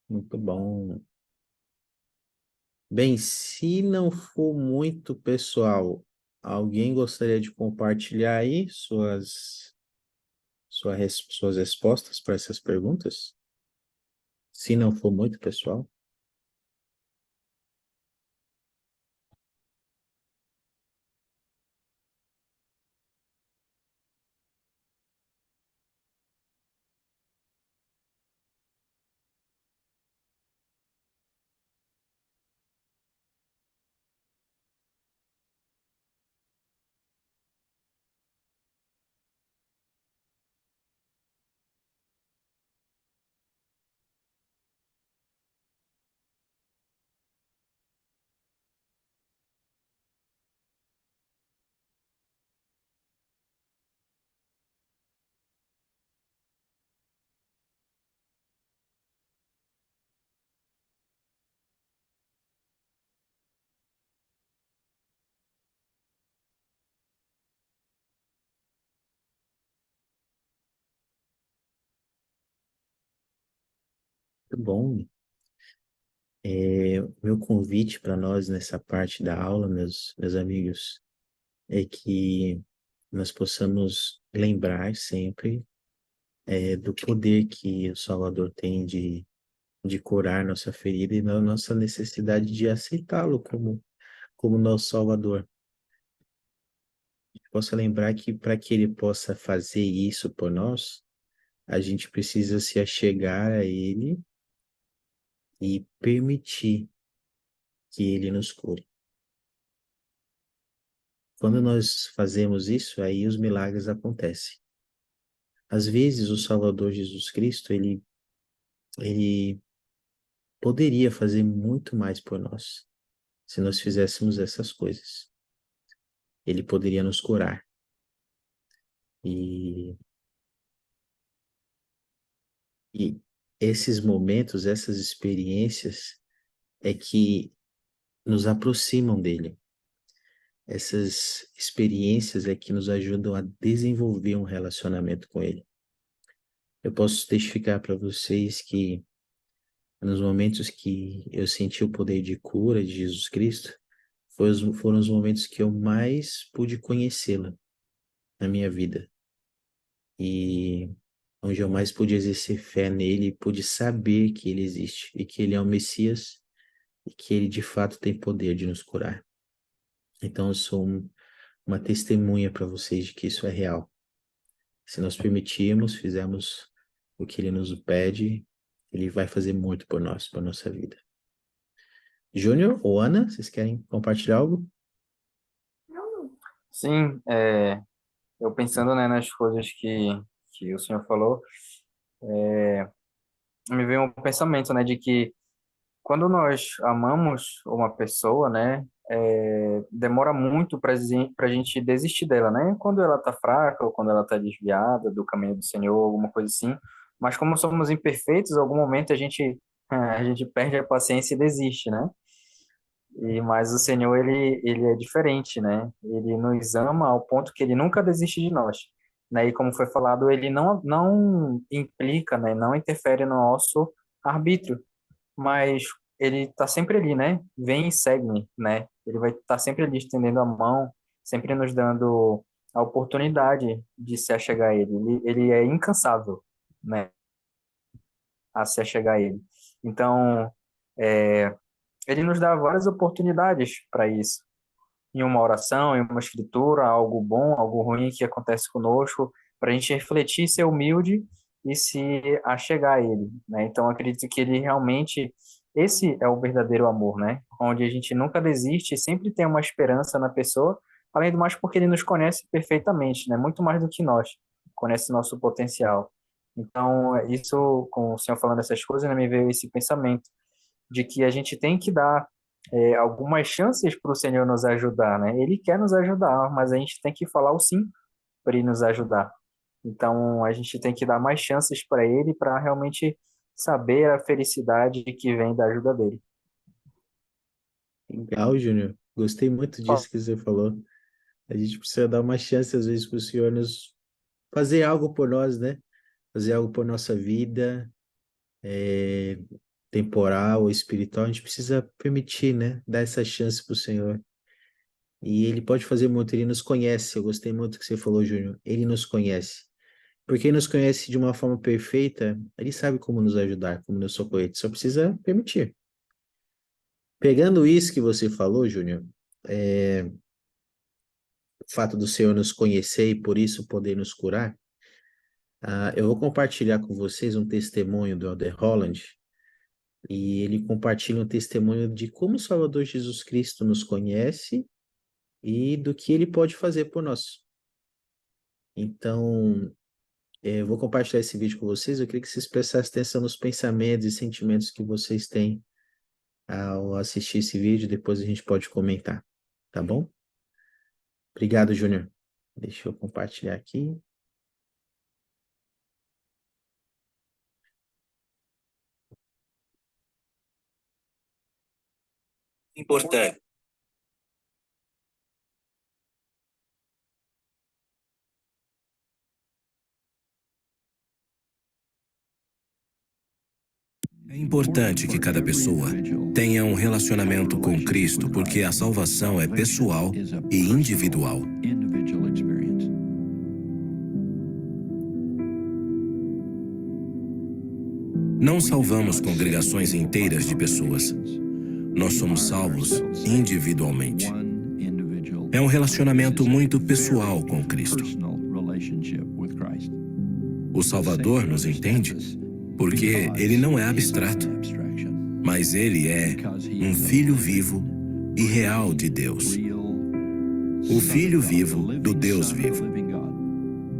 Muito bom. Bem, se não for muito pessoal, alguém gostaria de compartilhar aí suas respostas para essas perguntas? Se não for muito pessoal. Muito bom. Meu convite para nós nessa parte da aula, meus amigos, é que nós possamos lembrar sempre do poder que o Salvador tem de curar nossa ferida e da nossa necessidade de aceitá-lo como nosso Salvador. Possa lembrar que para que ele possa fazer isso por nós, a gente precisa se achegar a ele e permitir que ele nos cure. Quando nós fazemos isso, aí os milagres acontecem. Às vezes, o Salvador Jesus Cristo, ele poderia fazer muito mais por nós, se nós fizéssemos essas coisas. Ele poderia nos curar. E, e esses momentos, essas experiências, é que nos aproximam dele. Essas experiências é que nos ajudam a desenvolver um relacionamento com ele. Eu posso testificar para vocês que nos momentos que eu senti o poder de cura de Jesus Cristo, foram os momentos que eu mais pude conhecê-la na minha vida. E onde eu mais pude exercer fé nele, pude saber que ele existe e que ele é o Messias e que ele de fato tem poder de nos curar. Então eu sou uma testemunha para vocês de que isso é real. Se nós permitirmos, fizermos o que ele nos pede, ele vai fazer muito por nós, por nossa vida. Júnior ou Ana, vocês querem compartilhar algo? Sim, eu pensando, né, nas coisas que o senhor falou, me veio um pensamento, né, de que quando nós amamos uma pessoa, né, demora muito para a gente desistir dela, né? Quando ela está fraca ou quando ela está desviada do caminho do Senhor, alguma coisa assim. Mas como somos imperfeitos, em algum momento a gente perde a paciência e desiste, né? Mas o Senhor, ele é diferente, né? Ele nos ama ao ponto que ele nunca desiste de nós, né? E como foi falado, ele não implica, né? Não interfere no nosso arbítrio, mas ele está sempre ali, né? Vem e segue-me, né? Ele vai estar sempre ali estendendo a mão, sempre nos dando a oportunidade de se achegar a ele. Ele é incansável, né? A se achegar a ele. Então, ele nos dá várias oportunidades para isso. Em uma oração, em uma escritura, algo bom, algo ruim que acontece conosco, para a gente refletir, ser humilde e se achegar a Ele, né? Então, acredito que Ele realmente, esse é o verdadeiro amor, né? Onde a gente nunca desiste, sempre tem uma esperança na pessoa, além do mais porque Ele nos conhece perfeitamente, né? Muito mais do que nós, conhece nosso potencial. Então, isso, com o Senhor falando essas coisas, né, me veio esse pensamento de que a gente tem que dar algumas chances para o Senhor nos ajudar, né? Ele quer nos ajudar, mas a gente tem que falar o sim para ele nos ajudar. Então, a gente tem que dar mais chances para ele para realmente saber a felicidade que vem da ajuda dele. Legal, Júnior. Gostei muito disso que você falou. A gente precisa dar uma chance, às vezes, para o Senhor nos fazer algo por nós, né? Fazer algo por nossa vida, temporal ou espiritual. A gente precisa permitir, né? Dar essa chance para o Senhor. E Ele pode fazer muito, Ele nos conhece. Eu gostei muito do que você falou, Júnior. Ele nos conhece. Porque Ele nos conhece de uma forma perfeita, Ele sabe como nos ajudar, como nos socorrer. Só precisa permitir. Pegando isso que você falou, Júnior, o fato do Senhor nos conhecer e por isso poder nos curar, eu vou compartilhar com vocês um testemunho do Elder Holland, e ele compartilha um testemunho de como o Salvador Jesus Cristo nos conhece e do que ele pode fazer por nós. Então, eu vou compartilhar esse vídeo com vocês. Eu queria que vocês prestassem atenção nos pensamentos e sentimentos que vocês têm ao assistir esse vídeo. Depois a gente pode comentar, tá bom? Obrigado, Júnior. Deixa eu compartilhar aqui. Importante. É importante que cada pessoa tenha um relacionamento com Cristo, porque a salvação é pessoal e individual. Não salvamos congregações inteiras de pessoas. Nós somos salvos individualmente. É um relacionamento muito pessoal com Cristo. O Salvador nos entende porque Ele não é abstrato, mas Ele é um Filho vivo e real de Deus. O Filho vivo do Deus vivo.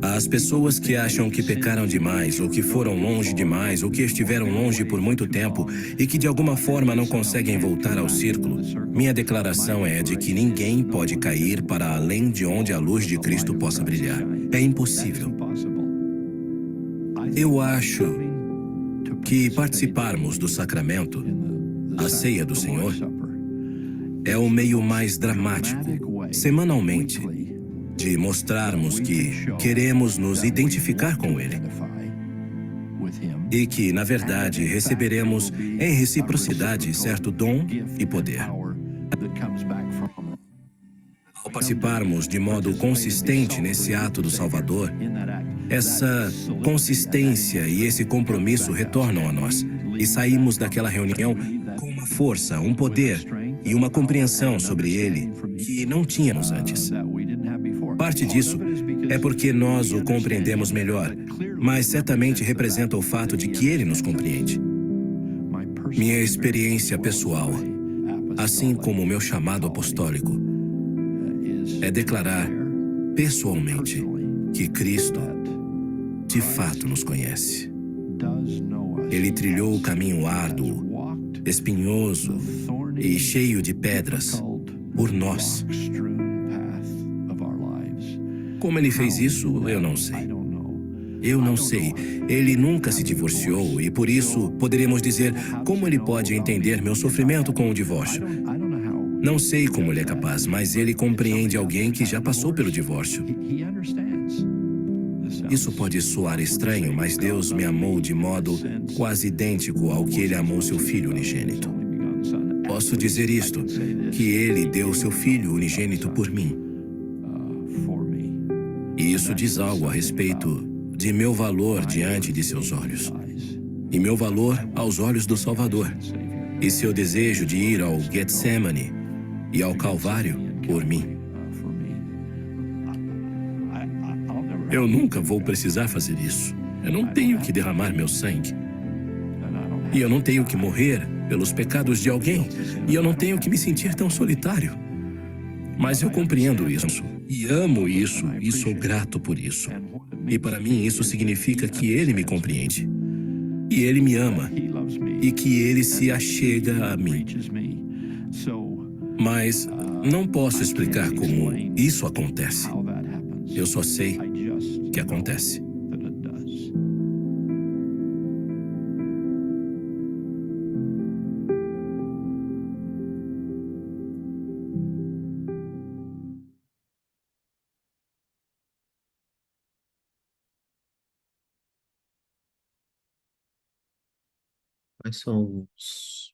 As pessoas que acham que pecaram demais, ou que foram longe demais, ou que estiveram longe por muito tempo e que de alguma forma não conseguem voltar ao círculo, minha declaração é de que ninguém pode cair para além de onde a luz de Cristo possa brilhar. É impossível. Eu acho que participarmos do sacramento, a ceia do Senhor, é o meio mais dramático, semanalmente, de mostrarmos que queremos nos identificar com Ele e que, na verdade, receberemos em reciprocidade certo dom e poder. Ao participarmos de modo consistente nesse ato do Salvador, essa consistência e esse compromisso retornam a nós e saímos daquela reunião com uma força, um poder e uma compreensão sobre Ele que não tínhamos antes. Parte disso é porque nós o compreendemos melhor, mas certamente representa o fato de que Ele nos compreende. Minha experiência pessoal, assim como o meu chamado apostólico, é declarar pessoalmente que Cristo de fato nos conhece. Ele trilhou o caminho árduo, espinhoso e cheio de pedras por nós. Como ele fez isso, eu não sei. Eu não sei. Ele nunca se divorciou e, por isso, poderíamos dizer como ele pode entender meu sofrimento com o divórcio. Não sei como ele é capaz, mas ele compreende alguém que já passou pelo divórcio. Isso pode soar estranho, mas Deus me amou de modo quase idêntico ao que ele amou seu filho unigênito. Posso dizer isto, que ele deu seu filho unigênito por mim. E isso diz algo a respeito de meu valor diante de seus olhos. E meu valor aos olhos do Salvador. E seu desejo de ir ao Getsemane e ao Calvário por mim. Eu nunca vou precisar fazer isso. Eu não tenho que derramar meu sangue. E eu não tenho que morrer pelos pecados de alguém. E eu não tenho que me sentir tão solitário. Mas eu compreendo isso. E amo isso. E sou grato por isso. E para mim isso significa que ele me compreende. E ele me ama. E que ele se achega a mim. Mas não posso explicar como isso acontece. Eu só sei que acontece. Quais são os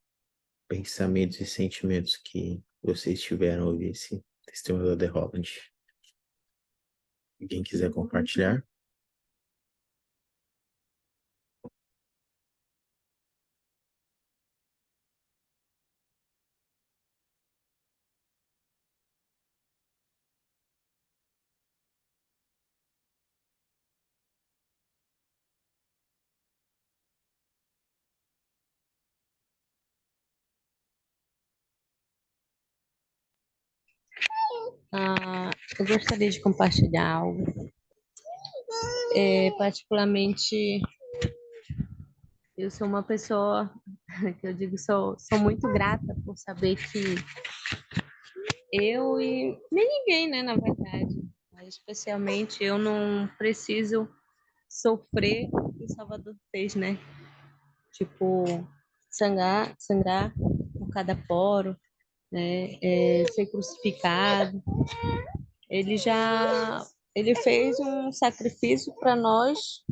pensamentos e sentimentos que vocês tiveram ao ouvir esse testemunho da The Holland? Quem quiser compartilhar? Eu gostaria de compartilhar algo. Particularmente, eu sou uma pessoa que eu digo, sou muito grata por saber que eu e nem ninguém, né, na verdade, mas especialmente eu não preciso sofrer o que o Salvador fez, né? Tipo, sangrar por cada poro, né? Ser crucificado. Ele fez um sacrifício para nós,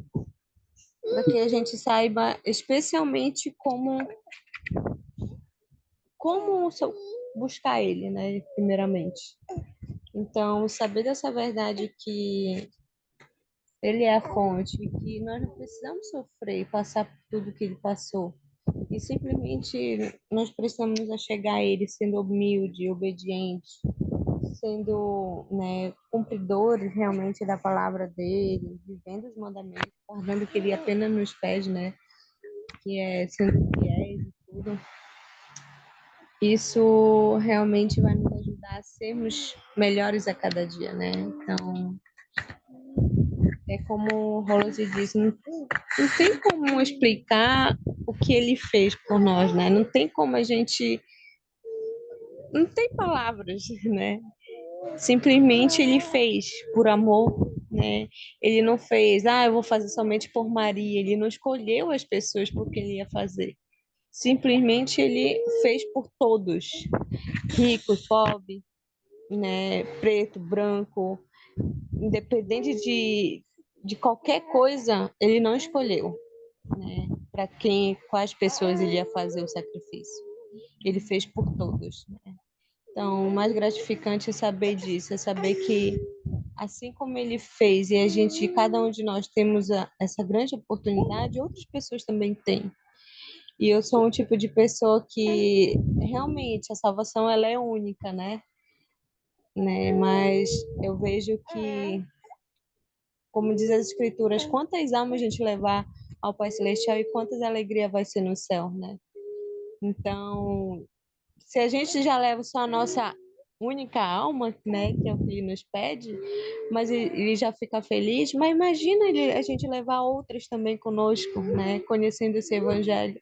para que a gente saiba especialmente como buscar ele, né, primeiramente. Então, saber dessa verdade que ele é a fonte, que nós não precisamos sofrer e passar por tudo que ele passou, e simplesmente nós precisamos chegar a ele sendo humilde, obediente, sendo, né, cumpridores realmente da palavra dele, vivendo os mandamentos, guardando o que ele apenas nos pede, né, que é sendo fiéis e tudo. Isso realmente vai nos ajudar a sermos melhores a cada dia, né? Então, é como o Roland disse, não tem como explicar o que ele fez por nós, né? Não tem como a gente... Não tem palavras, né? Simplesmente ele fez por amor, né? Ele não fez, eu vou fazer somente por Maria. Ele não escolheu as pessoas porque ele ia fazer. Simplesmente ele fez por todos, rico, pobre, né? Preto, branco, independente de qualquer coisa, ele não escolheu, né? Para quais pessoas ele ia fazer o sacrifício. Ele fez por todos, né? Então, o mais gratificante é saber disso, é saber que assim como ele fez e cada um de nós temos essa grande oportunidade, outras pessoas também têm. E eu sou um tipo de pessoa que realmente a salvação ela é única, né? Mas eu vejo que, como diz as escrituras, quantas almas a gente levar ao Pai Celestial e quantas alegria vai ser no céu, né? Então, se a gente já leva só a nossa única alma, né, que é o que ele nos pede, mas ele já fica feliz. Mas imagina a gente levar outras também conosco, né, conhecendo esse evangelho.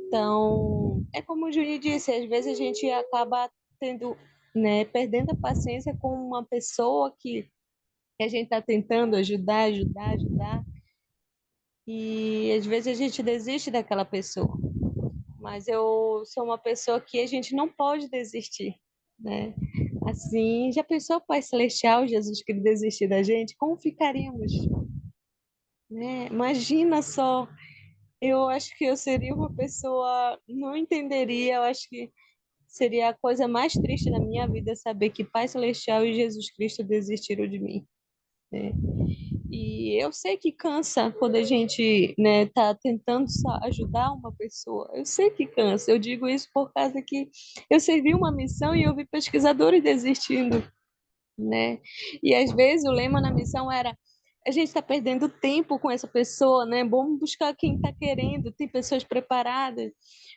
Então, é como o Júnior disse, às vezes a gente acaba tendo, né, perdendo a paciência com uma pessoa que a gente está tentando ajudar, e às vezes a gente desiste daquela pessoa. Mas eu sou uma pessoa que a gente não pode desistir, né? Assim, já pensou, Pai Celestial, Jesus, que ele desistir da gente? Como ficaríamos, né? Imagina só, eu acho que eu seria uma pessoa, não entenderia, eu acho que seria a coisa mais triste da minha vida saber que Pai Celestial e Jesus Cristo desistiram de mim, né? E eu sei que cansa quando a gente, né, tá tentando ajudar uma pessoa. Eu sei que cansa. Eu digo isso por causa que eu servi uma missão e eu vi pesquisadores desistindo, né? E às vezes o lema na missão era: a gente está perdendo tempo com essa pessoa, né? Vamos buscar quem está querendo, tem pessoas preparadas.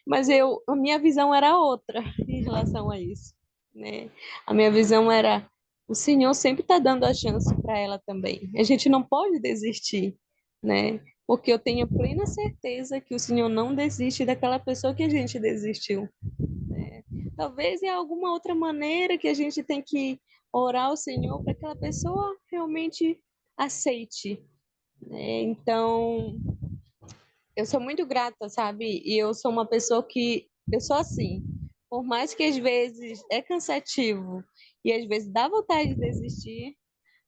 Mas a minha visão era outra em relação a isso, né? A minha visão era: o Senhor sempre está dando a chance para ela também. A gente não pode desistir, né? Porque eu tenho plena certeza que o Senhor não desiste daquela pessoa que a gente desistiu, né? Talvez em alguma outra maneira que a gente tem que orar ao Senhor para que aquela pessoa realmente aceite, né? Então, eu sou muito grata, sabe? E eu sou uma pessoa que eu sou assim. Por mais que às vezes é cansativo e às vezes dá vontade de desistir,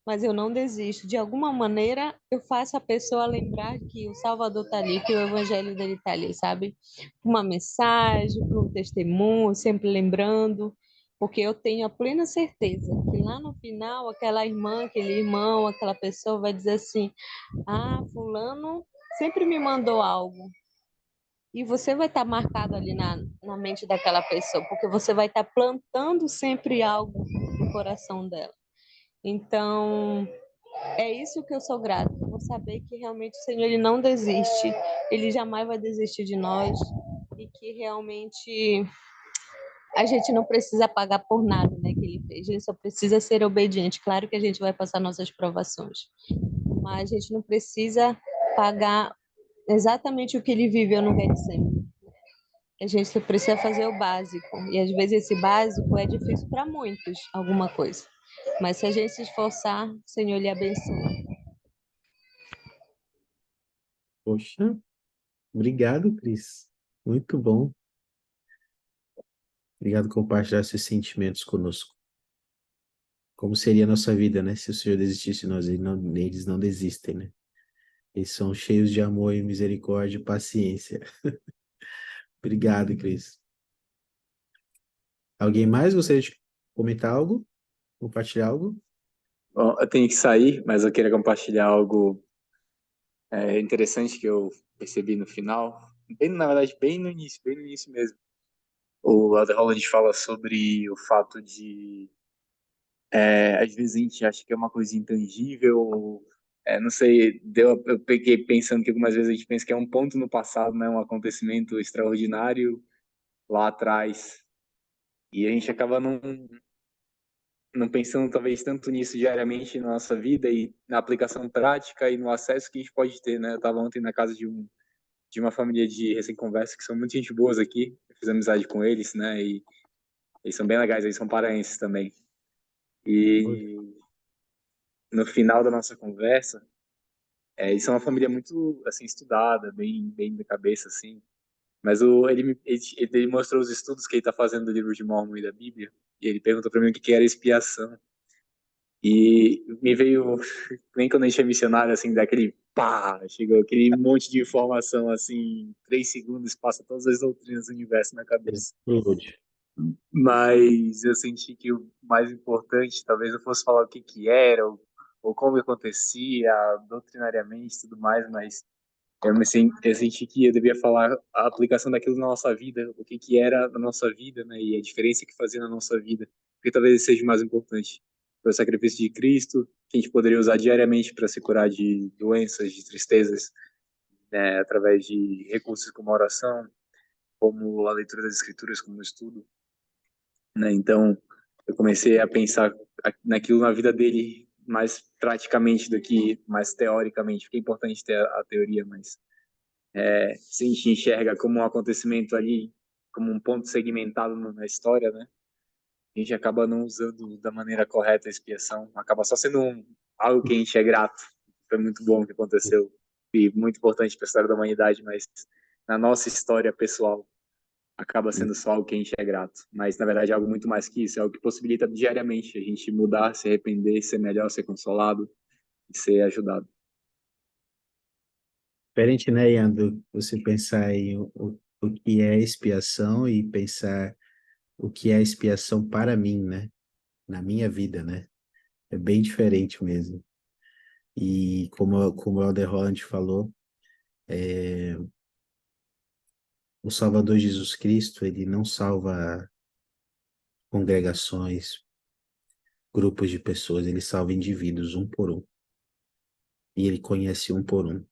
mas eu não desisto. De alguma maneira, eu faço a pessoa lembrar que o Salvador está ali, que o Evangelho dele está ali, sabe? Uma mensagem, um testemunho, sempre lembrando, porque eu tenho a plena certeza que lá no final, aquela irmã, aquele irmão, aquela pessoa vai dizer assim: ah, fulano sempre me mandou algo. E você vai estar marcado ali na mente daquela pessoa, porque você vai estar plantando sempre algo no coração dela. Então, é isso que eu sou grata, por saber que realmente o Senhor ele não desiste, ele jamais vai desistir de nós e que realmente a gente não precisa pagar por nada, né, que ele fez, a gente só precisa ser obediente. Claro que a gente vai passar nossas provações, mas a gente não precisa pagar exatamente o que ele viveu no Getsemane. A gente só precisa fazer o básico, e às vezes esse básico é difícil para muitos, alguma coisa. Mas se a gente se esforçar, o Senhor lhe abençoa. Poxa, obrigado, Cris. Muito bom. Obrigado por compartilhar seus sentimentos conosco. Como seria a nossa vida, né? Se o Senhor desistisse de nós, eles não desistem, né? Eles são cheios de amor e misericórdia e paciência. Obrigado, Cris. Alguém mais gostaria de comentar algo? Compartilhar algo? Bom, eu tenho que sair, mas eu queria compartilhar algo interessante que eu percebi no final, na verdade, bem no início mesmo. O Elder Holland fala sobre o fato de, às vezes a gente acha que é uma coisa intangível, não sei, eu peguei pensando que algumas vezes a gente pensa que é um ponto no passado, né, um acontecimento extraordinário lá atrás, e a gente acaba não pensando talvez tanto nisso diariamente na nossa vida e na aplicação prática e no acesso que a gente pode ter, né? Eu estava ontem na casa de uma família de recém-conversa que são muito gente boas aqui, eu fiz amizade com eles, né? E eles são bem legais, eles são paraenses também. E no final da nossa conversa, eles são uma família muito, assim, estudada, bem da cabeça, assim. Mas ele mostrou os estudos que ele está fazendo do livro de Mórmon e da Bíblia, e ele perguntou para mim o que era expiação. E me veio, nem quando a gente é missionário, assim, daquele pá, chegou aquele monte de informação, assim, em 3 segundos, passa todas as doutrinas do universo na cabeça. Explode. Mas eu senti que o mais importante, talvez eu fosse falar o que era, ou como acontecia, doutrinariamente e tudo mais, mas eu senti que eu devia falar a aplicação daquilo na nossa vida, o que era na nossa vida, né, e a diferença que fazia na nossa vida, porque talvez isso seja o mais importante. Foi o sacrifício de Cristo, que a gente poderia usar diariamente para se curar de doenças, de tristezas, né, através de recursos como a oração, como a leitura das escrituras, como o estudo, né, então eu comecei a pensar naquilo na vida dele mais praticamente do que mais teoricamente, porque é importante ter a teoria, mas se a gente enxerga como um acontecimento ali, como um ponto segmentado na história, né? A gente acaba não usando da maneira correta a expiação, acaba só sendo algo que a gente é grato. Foi muito bom o que aconteceu e muito importante para a história da humanidade, mas na nossa história pessoal acaba sendo só algo que a gente é grato. Mas na verdade é algo muito mais que isso, é algo que possibilita diariamente a gente mudar, se arrepender, ser melhor, ser consolado e ser ajudado. Diferente, né, Ian, você pensar em o que é expiação e pensar o que é expiação para mim, né? Na minha vida, né? É bem diferente mesmo. E como o Elder Holland falou, o Salvador Jesus Cristo, ele não salva congregações, grupos de pessoas, ele salva indivíduos um por um. E ele conhece um por um.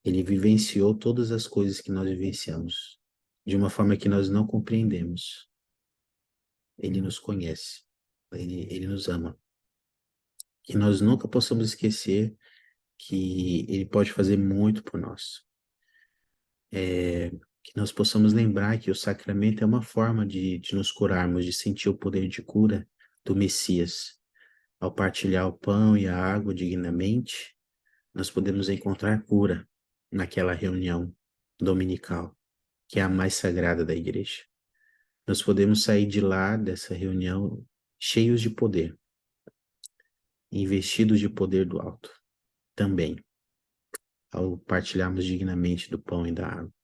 Ele vivenciou todas as coisas que nós vivenciamos, de uma forma que nós não compreendemos. Ele nos conhece, ele nos ama. Que nós nunca possamos esquecer que ele pode fazer muito por nós. Que nós possamos lembrar que o sacramento é uma forma de nos curarmos, de sentir o poder de cura do Messias. Ao partilhar o pão e a água dignamente, nós podemos encontrar cura naquela reunião dominical, que é a mais sagrada da igreja. Nós podemos sair de lá, dessa reunião, cheios de poder, investidos de poder do alto, também, ao partilharmos dignamente do pão e da água.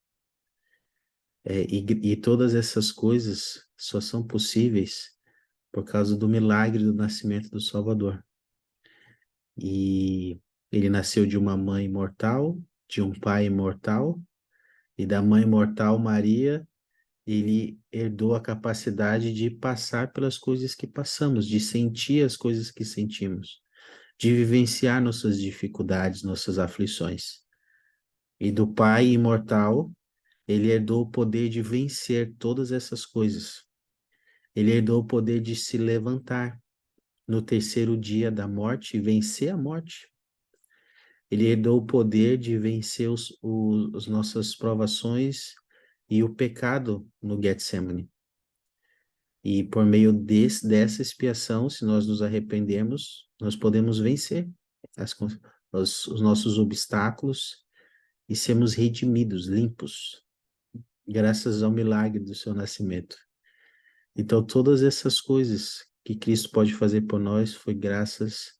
E todas essas coisas só são possíveis por causa do milagre do nascimento do Salvador. E ele nasceu de uma mãe mortal, de um pai mortal, e da mãe mortal, Maria, ele herdou a capacidade de passar pelas coisas que passamos, de sentir as coisas que sentimos, de vivenciar nossas dificuldades, nossas aflições. E do pai imortal, ele herdou o poder de vencer todas essas coisas. Ele herdou o poder de se levantar no terceiro dia da morte e vencer a morte. Ele herdou o poder de vencer as nossas provações e o pecado no Getsemane. E por meio dessa expiação, se nós nos arrependermos, nós podemos vencer os nossos obstáculos e sermos redimidos, limpos, graças ao milagre do seu nascimento. Então, todas essas coisas que Cristo pode fazer por nós foi graças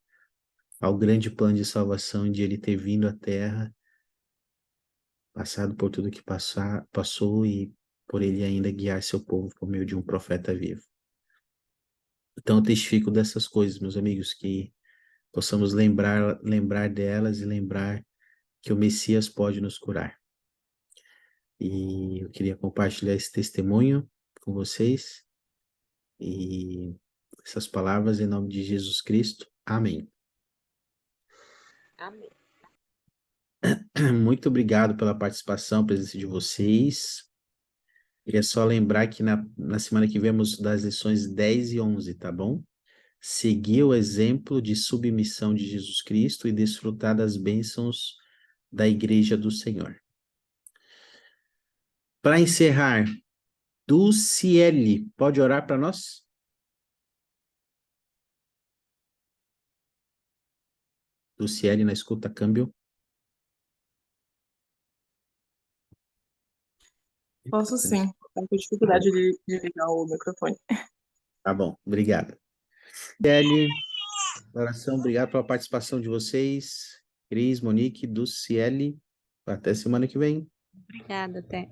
ao grande plano de salvação de ele ter vindo à Terra, passado por tudo que passou e por ele ainda guiar seu povo por meio de um profeta vivo. Então, eu testifico dessas coisas, meus amigos, que possamos lembrar delas e lembrar que o Messias pode nos curar. E eu queria compartilhar esse testemunho com vocês e essas palavras em nome de Jesus Cristo. Amém. Amém. Muito obrigado pela participação, presença de vocês. Queria só lembrar que na semana que vem vamos estudar as lições 10 e 11, tá bom? Seguir o exemplo de submissão de Jesus Cristo e desfrutar das bênçãos da Igreja do Senhor. Para encerrar, Dulciele, pode orar para nós? Dulciele, na escuta, câmbio. Posso sim. Estou com dificuldade de ligar o microfone. Tá bom, obrigado. Dulciele, oração, obrigado pela participação de vocês. Cris, Monique, Dulciele, até semana que vem. Obrigada, até.